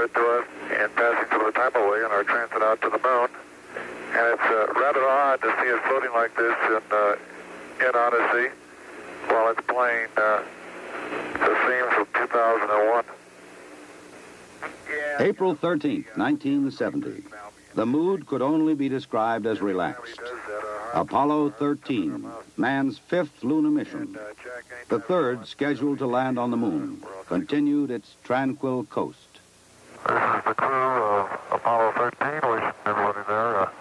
orbit to us and passing through the time away on our transit out to the moon. And it's rather odd to see it floating like this in Odyssey while it's playing the theme from 2001. April 13th, 1970. The mood could only be described as relaxed. Apollo 13, man's fifth lunar mission. The third, scheduled to land on the moon, continued its tranquil coast. This is the crew of Apollo 13, wishing everybody there a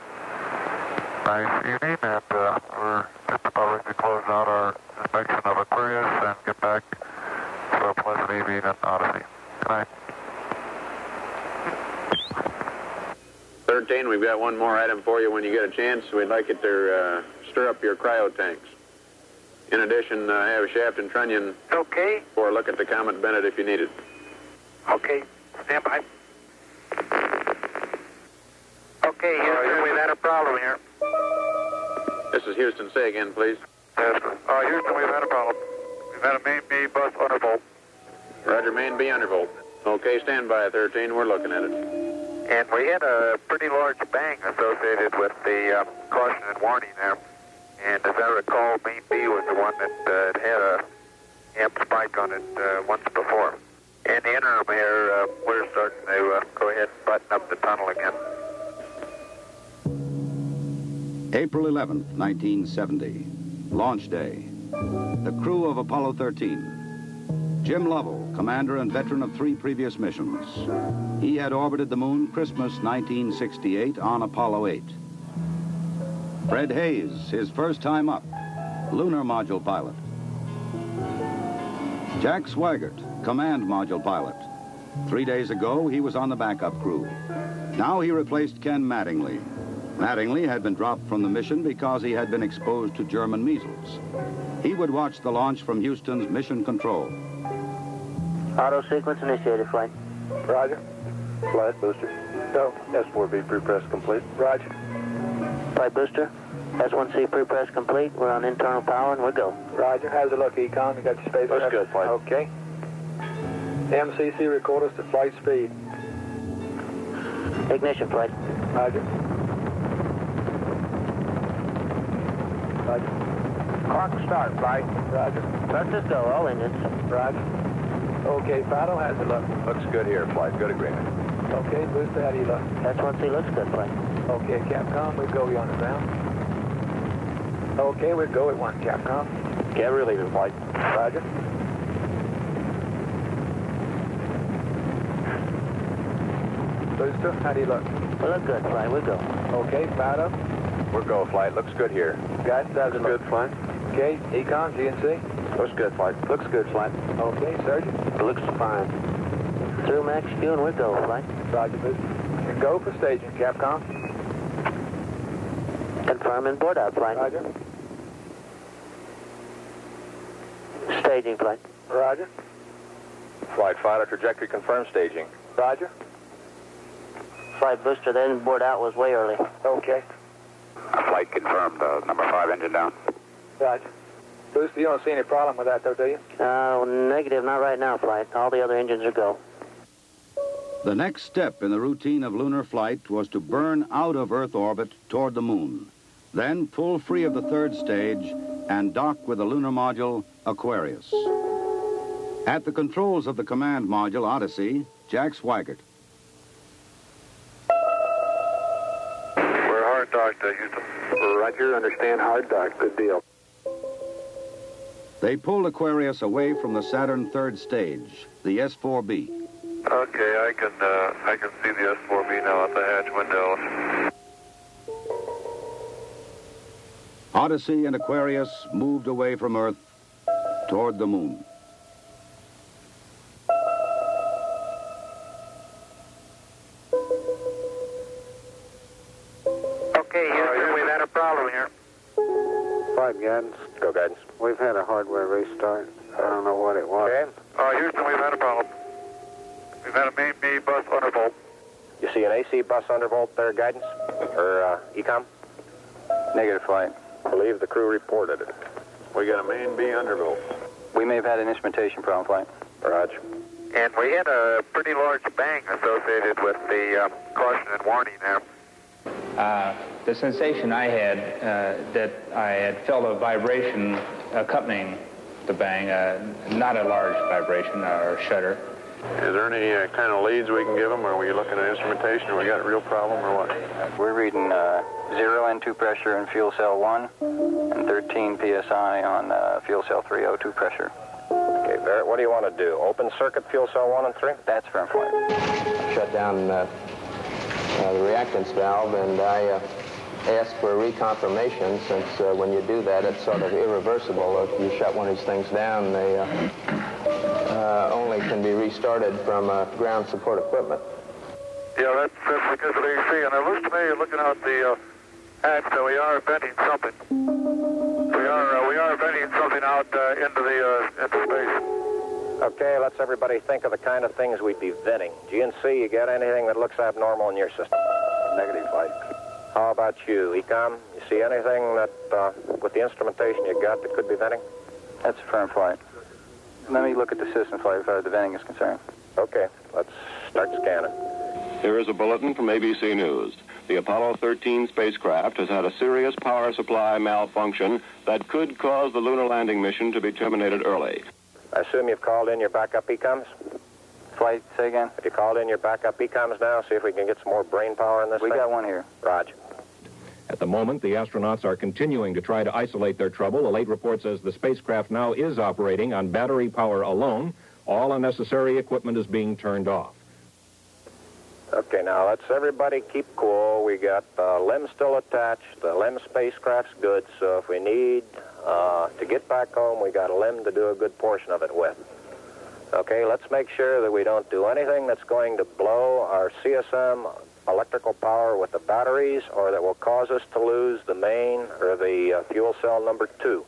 nice evening, and we're just about ready to close out our inspection of Aquarius and get back to a pleasant evening in Odyssey. Good night. 13, we've got one more item for you when you get a chance. We'd like it to stir up your cryo tanks. In addition, have Shaft and Trunnion for a look at the Comet Bennett if you need it. Okay, stand by. Okay, Houston, we've had a problem here. This is Houston. Say again, please. Yes, Houston, we've had a problem. We've had a main B bus undervolt. Roger, main B undervolt. Okay, stand by, 13. We're looking at it. And we had a pretty large bang associated with the caution and warning there. And as I recall, main B was the one that had a amp spike on it once before. In the interim here, we're starting to go ahead and button up the tunnel again. April 11th, 1970. Launch day. The crew of Apollo 13. Jim Lovell, commander and veteran of 3 previous missions. He had orbited the moon Christmas 1968 on Apollo 8. Fred Hayes, his first time up, lunar module pilot. Jack Swigert, command module pilot. 3 days ago, he was on the backup crew. Now he replaced Ken Mattingly. Mattingly had been dropped from the mission because he had been exposed to German measles. He would watch the launch from Houston's mission control. Auto sequence initiated, flight. Roger. Flight booster. Go. S4B pre-press complete. Roger. Flight booster. S1C pre-press complete. We're on internal power and we're go. Roger. How's it look, Econ? You got your space? Looks good, flight. Okay. MCC record us to flight speed. Ignition, flight. Roger. Roger. Clock start, flight. Roger. Let's just go, all engines. Roger. Okay, Fido, how's it look? Looks good here, flight. Good agreement. Okay, booster, how do you look? S1C looks good, flight. Okay, Capcom, we go you on the ground. Okay, we go at 1, Capcom. Can't relieve it, flight. Roger. Booster, how do you look? We look good, flight. We go. Okay, Fido. We're go, flight. Looks good here. Guidance, how's it look? Good, flight. Okay, Econ, GNC. Looks good, flight. Looks good, flight. Okay, Surgeon. It looks fine. Through max Q and we go, flight. Roger, booster. And go for staging, Capcom. Confirming board out, flight. Roger. Staging, flight. Roger. Flight Fido, trajectory confirmed, staging. Roger. Flight booster, then board out was way early. Okay. Flight confirmed, number 5 engine down. Roger. Booster, you don't see any problem with that, though, do you? Negative, not right now, flight. All the other engines are go. The next step in the routine of lunar flight was to burn out of Earth orbit toward the moon, then pull free of the third stage and dock with the lunar module Aquarius. At the controls of the command module Odyssey, Jack Swigert. We're hard docked, Houston. Roger, understand hard dock. Good deal. They pulled Aquarius away from the Saturn third stage, the S4B. Okay, I can see the S4B now at the hatch window. Odyssey and Aquarius moved away from Earth toward the moon. Okay, Houston, we've had a problem here. 5 guidance. Go, guidance. We've had a hardware restart. I don't know what it was. Okay. Houston, we've had a problem. We've had a main B bus undervolt. You see an AC bus undervolt there, guidance? Or Ecom? Negative, flight. Believe the crew reported it. We got a main B undervolt. We may have had an instrumentation problem, flight. Roger. And we had a pretty large bang associated with the caution and warning there. The sensation I had, that I had felt a vibration accompanying the bang, not a large vibration or shudder. Is there any kind of leads we can give them? Are we looking at instrumentation, or we got a real problem, or what? We're reading 0 N2 pressure in fuel cell 1 and 13 psi on fuel cell 3 O2 pressure. Okay, Barrett, what do you want to do? Open circuit fuel cell 1 and 3? That's firm flight. Shut down the reactance valve, and I asked for a reconfirmation, since when you do that, it's sort of irreversible. If you shut one of these things down, they only can be restarted from ground support equipment. Yeah, that's because of AC. And it looks to me, looking out the hatch, that we are venting something. We are venting something out into space. Okay, let's everybody think of the kind of things we'd be venting. GNC, you got anything that looks abnormal in your system? Negative flight. How about you, ECOM? You see anything that, with the instrumentation you got, that could be venting? That's a firm flight. Let me look at the system flight as far as the venting is concerned. Okay, let's start scanning. Here is a bulletin from ABC News. The Apollo 13 spacecraft has had a serious power supply malfunction that could cause the lunar landing mission to be terminated early. I assume you've called in your backup ECOMs? Flight, say again? Have you called in your backup ECOMs now? See if we can get some more brain power in this We thing? got one here. Roger. At the moment, the astronauts are continuing to try to isolate their trouble. A late report says the spacecraft now is operating on battery power alone. All unnecessary equipment is being turned off. Okay, now let's everybody keep cool. We got the LEM still attached. The LEM spacecraft's good, so if we need to get back home, we got a LEM to do a good portion of it with. Okay, let's make sure that we don't do anything that's going to blow our CSM electrical power with the batteries, or that will cause us to lose the main or the fuel cell number 2.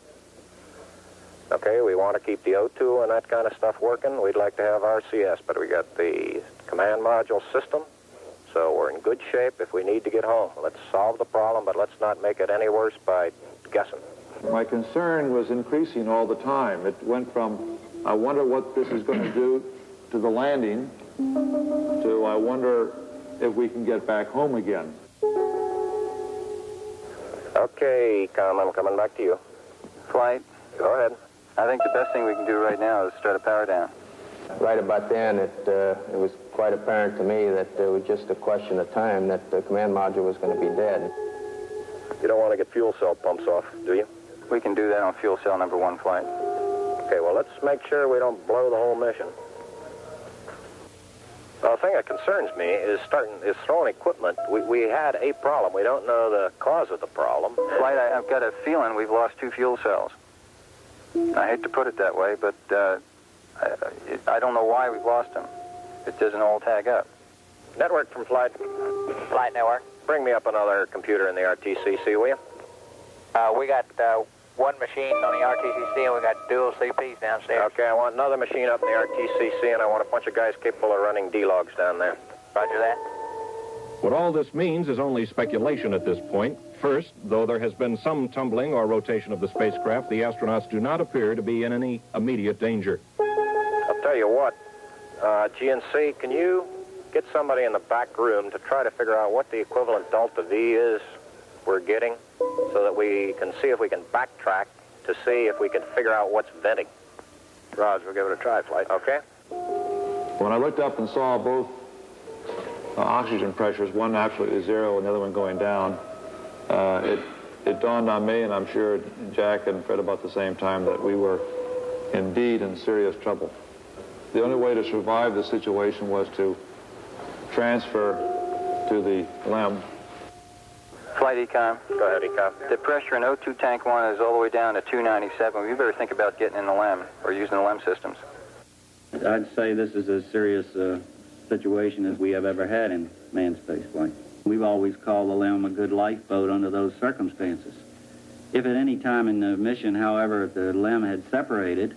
Okay, we want to keep the O2 and that kind of stuff working. We'd like to have RCS, but we got the command module system, so we're in good shape if we need to get home. Let's solve the problem, but let's not make it any worse by guessing. My concern was increasing all the time. It went from, I wonder what this is going to do to the landing, to I wonder if we can get back home again. Okay, I'm coming back to you. Flight. Go ahead. I think the best thing we can do right now is start a power down. Right about then, it was quite apparent to me that it was just a question of time that the command module was going to be dead. You don't want to get fuel cell pumps off, do you? We can do that on fuel cell number 1 flight. Okay, well, let's make sure we don't blow the whole mission. The thing that concerns me is throwing equipment. We had a problem. We don't know the cause of the problem. Flight, I've got a feeling we've lost 2 fuel cells. I hate to put it that way, but I don't know why we've lost them. It doesn't all tag up. Network from Flight. Flight network. Bring me up another computer in the RTCC, will you? We got one machine on the RTCC, and we got dual CPs downstairs. Okay, I want another machine up in the RTCC, and I want a bunch of guys capable of running D-logs down there. Roger that. What all this means is only speculation at this point. First, though there has been some tumbling or rotation of the spacecraft, the astronauts do not appear to be in any immediate danger. I'll tell you what, GNC, can you get somebody in the back room to try to figure out what the equivalent delta V is we're getting, so that we can see if we can backtrack to see if we can figure out what's venting? Roger, we'll give it a try, Flight. Okay. When I looked up and saw both oxygen pressures, one absolutely 0 and the other one going down, it dawned on me, and I'm sure Jack and Fred about the same time, that we were indeed in serious trouble. The only way to survive the situation was to transfer to the LEM. Flight Econ. Go ahead, Econ. The pressure in O2 tank 1 is all the way down to 297. We better think about getting in the LEM or using the LEM systems. I'd say this is as serious a situation as we have ever had in manned spaceflight. We've always called the LEM a good lifeboat under those circumstances. If at any time in the mission, however, the LEM had separated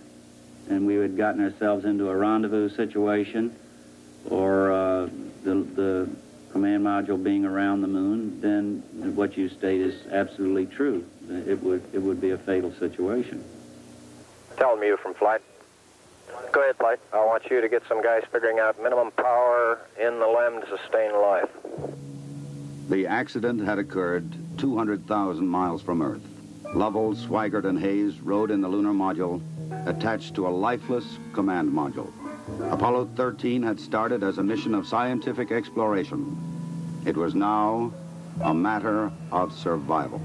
and we had gotten ourselves into a rendezvous situation, or the command module being around the moon, then what you state is absolutely true. It would be a fatal situation. Tell me you from Flight. Go ahead, Flight. I want you to get some guys figuring out minimum power in the LEM to sustain life. The accident had occurred 200,000 miles from Earth. Lovell, Swigert, and Hayes rode in the lunar module attached to a lifeless command module. Apollo 13 had started as a mission of scientific exploration. It was now a matter of survival.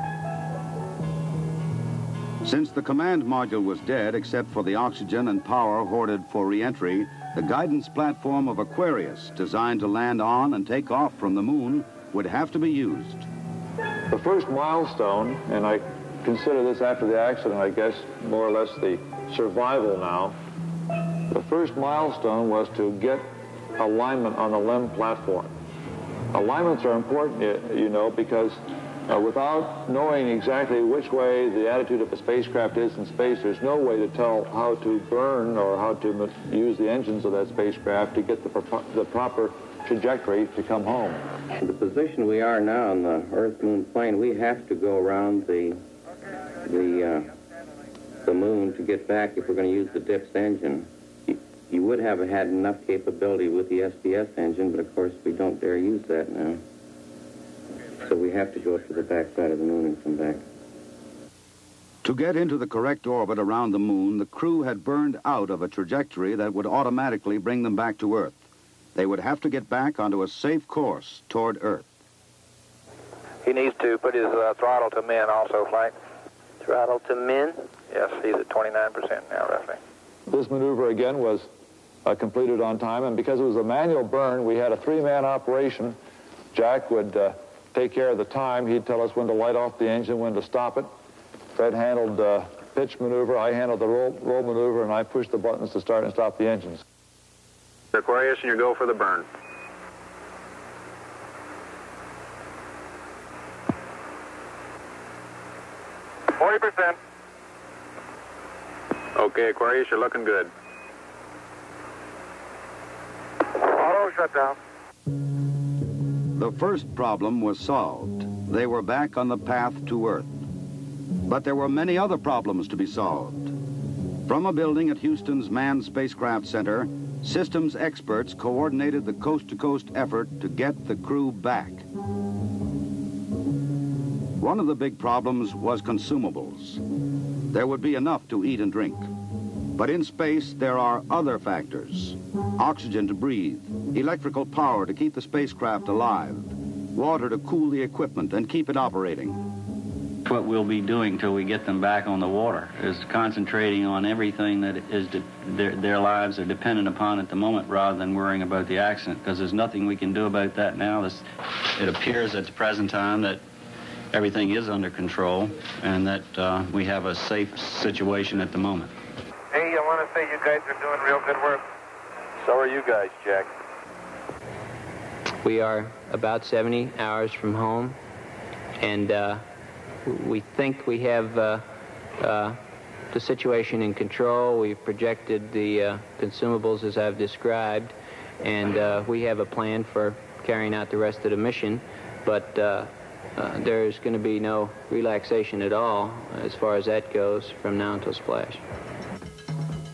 Since the command module was dead, except for the oxygen and power hoarded for re-entry, the guidance platform of Aquarius, designed to land on and take off from the moon, would have to be used. The first milestone, and I consider this after the accident, I guess, more or less the survival now. The first milestone was to get alignment on the LEM platform. Alignments are important, you know, because without knowing exactly which way the attitude of a spacecraft is in space, there's no way to tell how to burn or how to use the engines of that spacecraft to get the proper trajectory to come home. The position we are now on the Earth-Moon plane, we have to go around the moon to get back if we're going to use the DIPS engine. You would have had enough capability with the SPS engine, but of course we don't dare use that now. So we have to go to the back side of the moon and come back. To get into the correct orbit around the moon, the crew had burned out of a trajectory that would automatically bring them back to Earth. They would have to get back onto a safe course toward Earth. He needs to put his throttle to min also, Flight. Throttle to min? Yes, he's at 29% now, roughly. This maneuver, again, was completed on time, and because it was a manual burn, we had a three-man operation. Jack would take care of the time. He'd tell us when to light off the engine, when to stop it. Fred handled the pitch maneuver, I handled the roll maneuver, and I pushed the buttons to start and stop the engines. Aquarius, and you go for the burn. Okay, Aquarius, you're looking good. Auto shutdown. The first problem was solved. They were back on the path to Earth. But there were many other problems to be solved. From a building at Houston's Manned Spacecraft Center, systems experts coordinated the coast-to-coast effort to get the crew back. One of the big problems was consumables. There would be enough to eat and drink. But in space, there are other factors. Oxygen to breathe, electrical power to keep the spacecraft alive, water to cool the equipment and keep it operating. What we'll be doing till we get them back on the water is concentrating on everything that is their lives are dependent upon at the moment, rather than worrying about the accident, because there's nothing we can do about that now. It appears at the present time that everything is under control and that we have a safe situation at the moment. Hey, I want to say you guys are doing real good work. So are you guys, Jack. We are about 70 hours from home, and we think we have the situation in control. We've projected the consumables as I've described, and we have a plan for carrying out the rest of the mission, but there's going to be no relaxation at all as far as that goes from now until splash.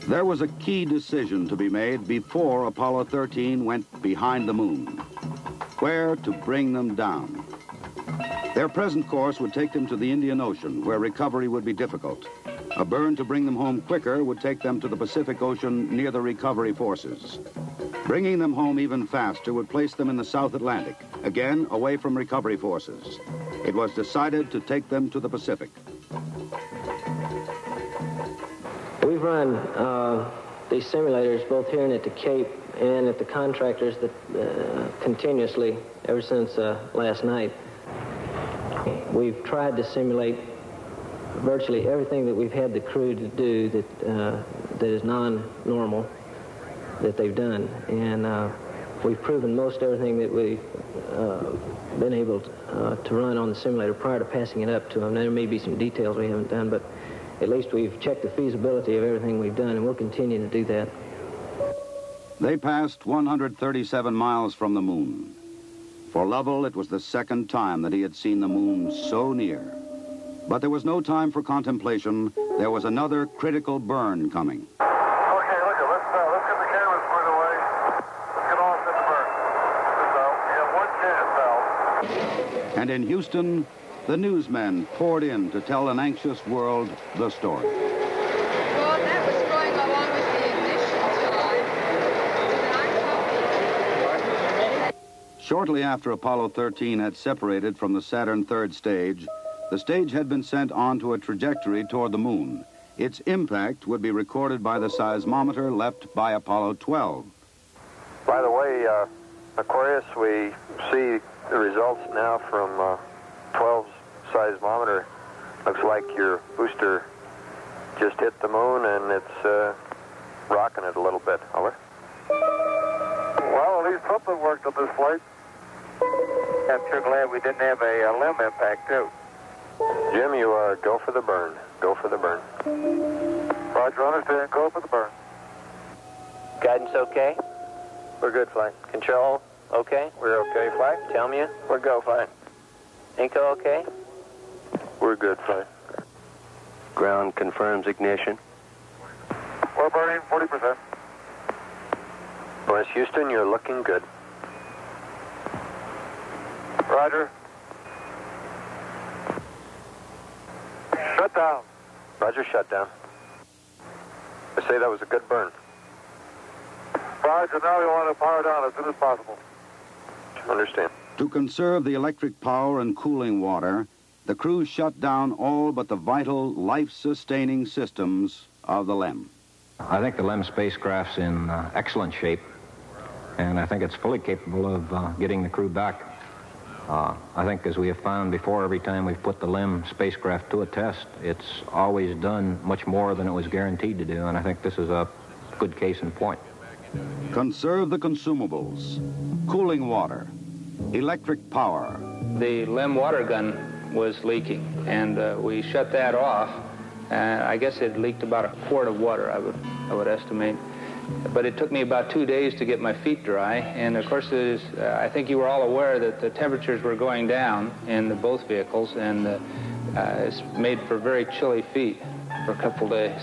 There was a key decision to be made before Apollo 13 went behind the moon. Where to bring them down. Their present course would take them to the Indian Ocean, where recovery would be difficult. A burn to bring them home quicker would take them to the Pacific Ocean near the recovery forces. Bringing them home even faster would place them in the South Atlantic, again away from recovery forces. It was decided to take them to the Pacific. We've run these simulators both here and at the Cape and at the contractors that continuously ever since last night. We've tried to simulate virtually everything that we've had the crew to do that is non-normal that they've done, and we've proven most everything that we've been able to run on the simulator prior to passing it up to them. There may be some details we haven't done, but at least we've checked the feasibility of everything we've done, and we'll continue to do that. They passed 137 miles from the moon. For Lovell, it was the second time that he had seen the moon so near. But there was no time for contemplation. There was another critical burn coming. Okay, look, let's And in Houston, the newsmen poured in to tell an anxious world the story. Well, that was going along with the ignition time. Shortly after Apollo 13 had separated from the Saturn third stage, the stage had been sent onto a trajectory toward the moon. Its impact would be recorded by the seismometer left by Apollo 12. By the way, Aquarius, we see the results now from 12's seismometer. Looks like your booster just hit the moon and it's rocking it a little bit. Over. Well, at least something worked on this flight. I'm sure glad we didn't have a limb impact, too. Jim, you go for the burn. Go for the burn. Roger, understand. Go for the burn. Guidance okay? We're good, flight. Control, okay? We're okay, flight. Tell me we're go, flight. Inco okay? We're good, flight. Ground confirms ignition. We're burning 40%. West Houston, you're looking good. Roger. Shut down. Roger, shut down. I say that was a good burn. Roger, now we want to power down as soon as possible. Understand. To conserve the electric power and cooling water, the crew shut down all but the vital, life-sustaining systems of the LEM. I think the LEM spacecraft's in excellent shape, and I think it's fully capable of getting the crew back. I think, as we have found before, every time we've put the LEM spacecraft to a test, it's always done much more than it was guaranteed to do, and I think this is a good case in point. Conserve the consumables, cooling water, electric power. The LEM water gun was leaking, and we shut that off. I guess it leaked about a quart of water, I would estimate. But it took me about 2 days to get my feet dry, and of course, I think you were all aware that the temperatures were going down in both vehicles, and it's made for very chilly feet for a couple days.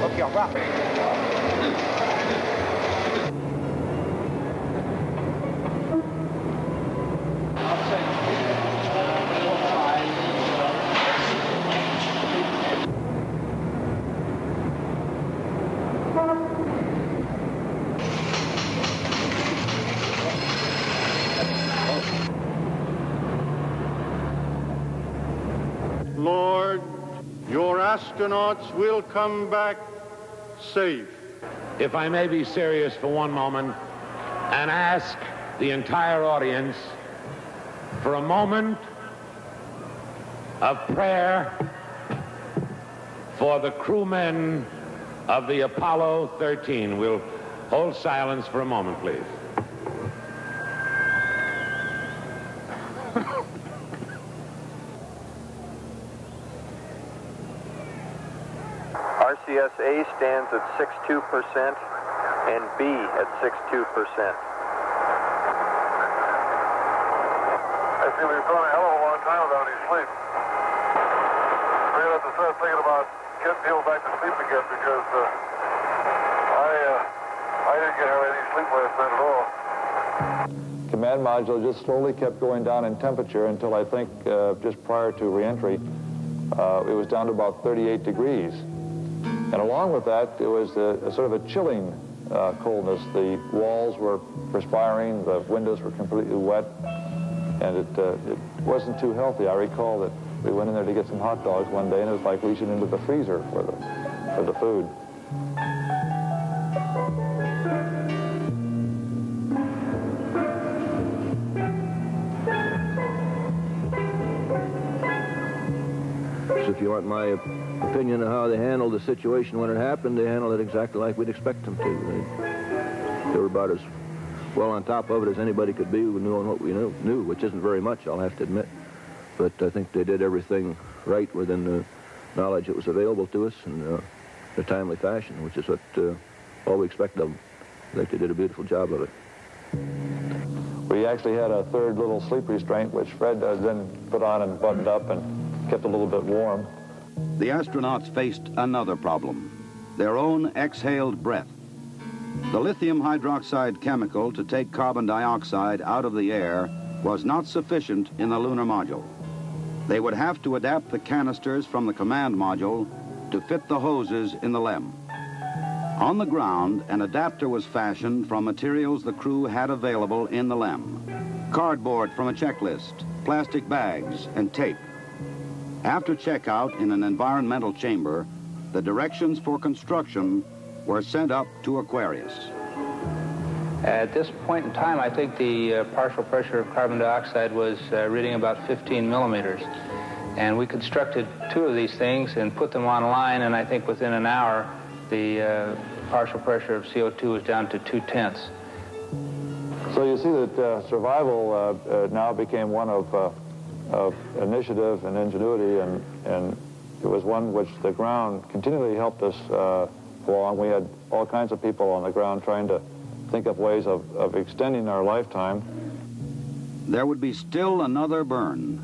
Ok, au revoir. Lord, your astronauts will come back safe. If I may be serious for one moment and ask the entire audience for a moment of prayer for the crewmen of the Apollo 13. We'll hold silence for a moment, please. RCS-A stands at 62% and B at 62%. I feel we've gone a hell of a long time without any sleep. We're going to have to start thinking about getting people back to sleep again because I didn't get any sleep last night at all. Command module just slowly kept going down in temperature until I think just prior to reentry, it was down to about 38 degrees. And along with that, it was a sort of a chilling coldness. The walls were perspiring, the windows were completely wet, and it wasn't too healthy. I recall that we went in there to get some hot dogs one day, and it was like reaching into the freezer for the food. If you want my opinion of how they handled the situation when it happened, they handled it exactly like we'd expect them to. They were about as well on top of it as anybody could be, knowing what we knew, which isn't very much, I'll have to admit. But I think they did everything right within the knowledge that was available to us in a timely fashion, which is what all we expect of them. I think they did a beautiful job of it. We actually had a third little sleep restraint, which Fred then put on and buttoned up and kept a little bit warm. The astronauts faced another problem, their own exhaled breath. The lithium hydroxide chemical to take carbon dioxide out of the air was not sufficient in the lunar module. They would have to adapt the canisters from the command module to fit the hoses in the LEM. On the ground, an adapter was fashioned from materials the crew had available in the LEM. Cardboard from a checklist, plastic bags, and tape. After checkout in an environmental chamber, the directions for construction were sent up to Aquarius. At this point in time, I think the partial pressure of carbon dioxide was reading about 15 millimeters. And we constructed 2 of these things and put them online, and I think within an hour, the partial pressure of CO2 was down to 0.2. So you see that survival now became one of initiative and ingenuity, and it was one which the ground continually helped us along. We had all kinds of people on the ground trying to think up ways of extending our lifetime. There would be still another burn,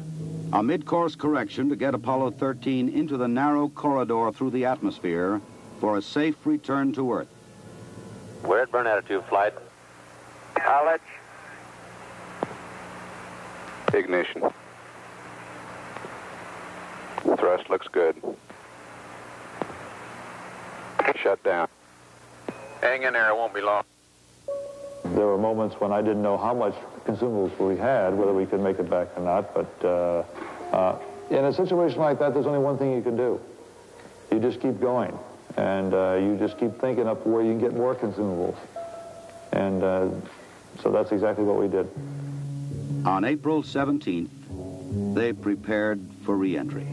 a mid-course correction to get Apollo 13 into the narrow corridor through the atmosphere for a safe return to Earth. We're at burn attitude, flight. College. Ignition. Thrust looks good. Shut down. Hang in there, it won't be long. There were moments when I didn't know how much consumables we had, whether we could make it back or not, but in a situation like that, there's only one thing you can do. You just keep going, and you just keep thinking up where you can get more consumables. And so that's exactly what we did. On April 17th, they prepared for re-entry.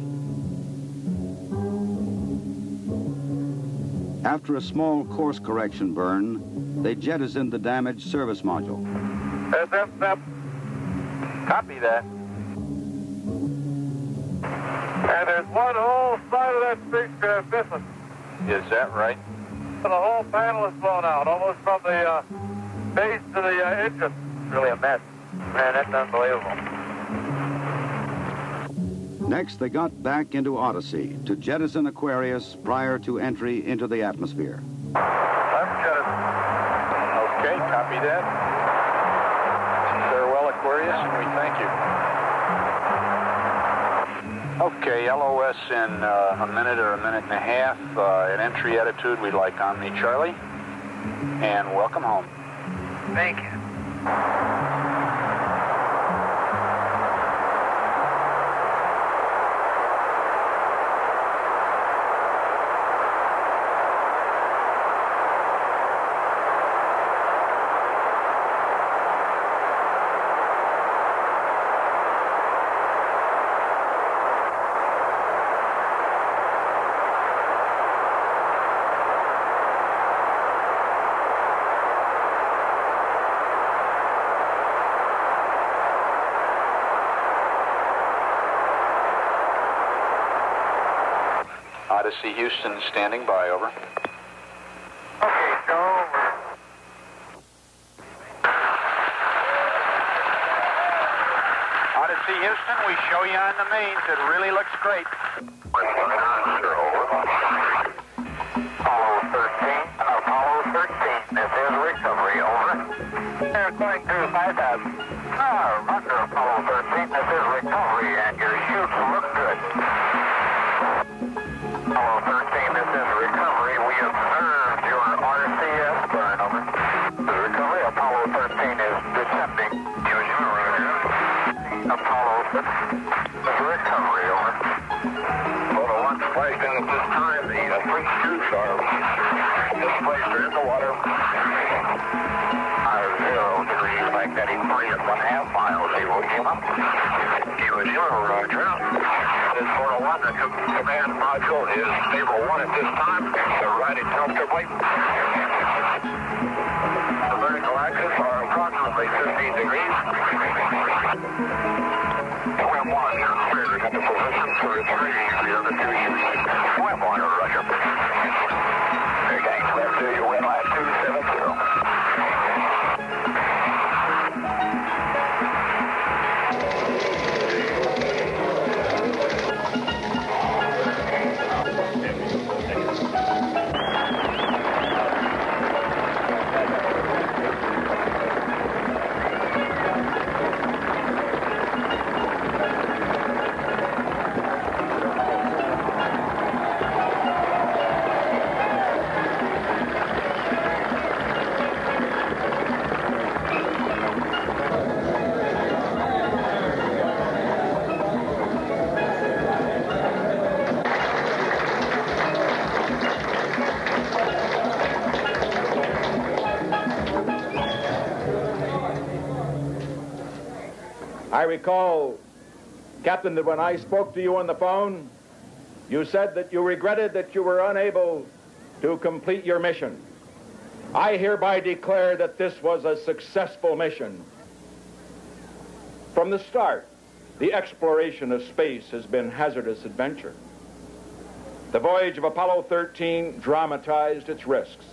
After a small course correction burn, they jettisoned the damaged service module. Copy that. And there's one whole side of that spacecraft missing. Is that right? The whole panel is blown out, almost from the base to the engine. It's really a mess. Man, that's unbelievable. Next, they got back into Odyssey to jettison Aquarius prior to entry into the atmosphere. Left jettison. Okay, copy that. Farewell, Aquarius, and we thank you. Okay, LOS in a minute or a minute and a half. At entry attitude, we'd like Omni Charlie. And welcome home. Thank you. Odyssey Houston standing by, over. Okay, go over. Odyssey Houston, we show you on the mains. It really looks great. Apollo 13, this is recovery, over. They're going through 5,000. Roger, Apollo 13, this is recovery, and your chutes look good. Apollo 13, this is recovery. We observed your RCS burn, over. This is recovery. Apollo 13 is descending. Apollo 6, this is recovery, over. Well, the ones placed in at this time, the three chutes are displaced in the water. 0 degrees, magnetic 3.5 miles, Evo Lima. Evo Lima, roger. This 401, the command module is stable 1 at this time. They're riding comfortably. The vertical axis are approximately 15 degrees. Swim 1, the other 2 swim water, Roger. Okay, left 2, you win lap 270. I recall, Captain, that when I spoke to you on the phone, you said that you regretted that you were unable to complete your mission. I hereby declare that this was a successful mission. From the start, the exploration of space has been hazardous adventure. The voyage of Apollo 13 dramatized its risks.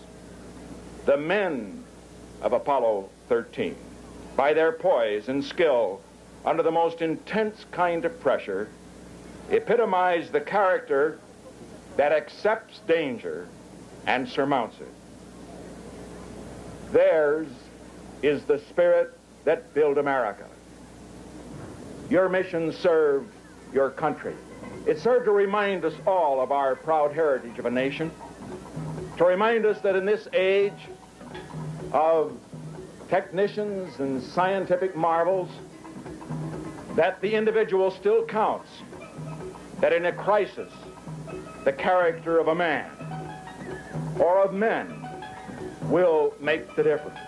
The men of Apollo 13, by their poise and skill under the most intense kind of pressure, epitomize the character that accepts danger and surmounts it. Theirs is the spirit that built America. Your mission served your country. It served to remind us all of our proud heritage of a nation, to remind us that in this age of technicians and scientific marvels, that the individual still counts, that in a crisis, the character of a man or of men will make the difference.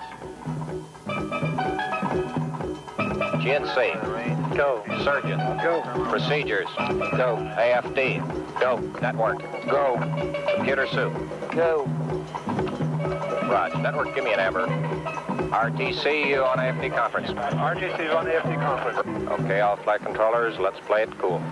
GNC. Go. Surgeon. Go. Procedures. Go. AFD. Go. Network. Go. Computer soup. Go. Raj, network, give me an amber. RTC on AFD conference. RTC on AFD conference. Okay, all flight controllers, let's play it cool.